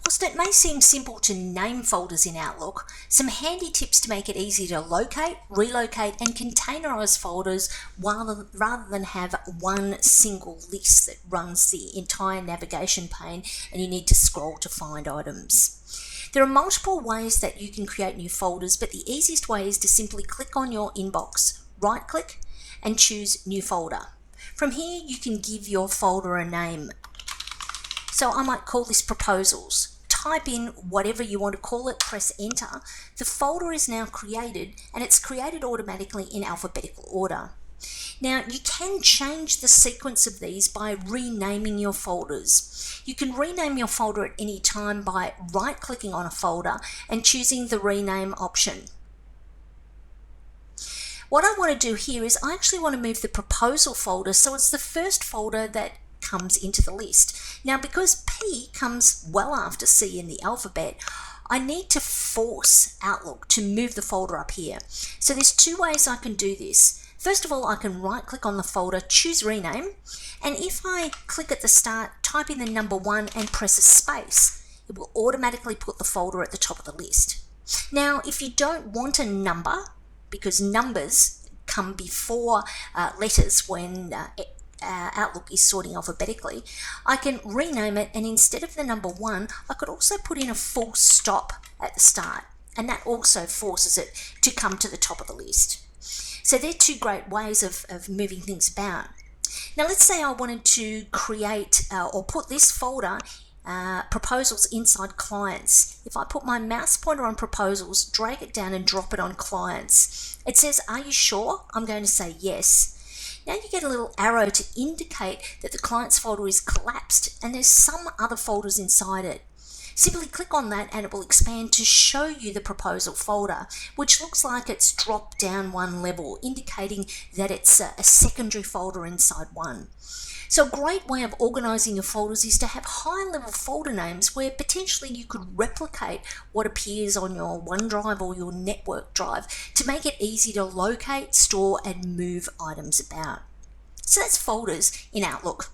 Whilst it may seem simple to name folders in Outlook, some handy tips to make it easy to locate, relocate and containerize folders rather than have one single list that runs the entire navigation pane and you need to scroll to find items. There are multiple ways that you can create new folders, but the easiest way is to simply click on your inbox, right click and choose New Folder. From here you can give your folder a name. So I might call this Proposals. Type in whatever you want to call it, press enter. The folder is now created and it's created automatically in alphabetical order. Now you can change the sequence of these by renaming your folders. You can rename your folder at any time by right clicking on a folder and choosing the rename option. What I want to do here is I actually want to move the proposal folder so it's the first folder that comes into the list. Now because P comes well after C in the alphabet, I need to force Outlook to move the folder up here. So there's two ways I can do this. First of all, I can right click on the folder, choose rename, and if I click at the start, type in the number 1 and press a space, it will automatically put the folder at the top of the list. Now if you don't want a number, because numbers come before letters when Outlook is sorting alphabetically, I can rename it, and instead of the number 1 I could also put in a full stop at the start, and that also forces it to come to the top of the list. So they're two great ways of moving things about. Now let's say I wanted to create or put this folder proposals inside clients. If I put my mouse pointer on proposals, drag it down and drop it on clients, it says, are you sure? I'm going to say yes. Now you get a little arrow to indicate that the clients folder is collapsed and there's some other folders inside it. Simply click on that and it will expand to show you the proposal folder, which looks like it's dropped down one level, indicating that it's a secondary folder inside one. So a great way of organizing your folders is to have high-level folder names where potentially you could replicate what appears on your OneDrive or your network drive to make it easy to locate, store and move items about. So that's folders in Outlook.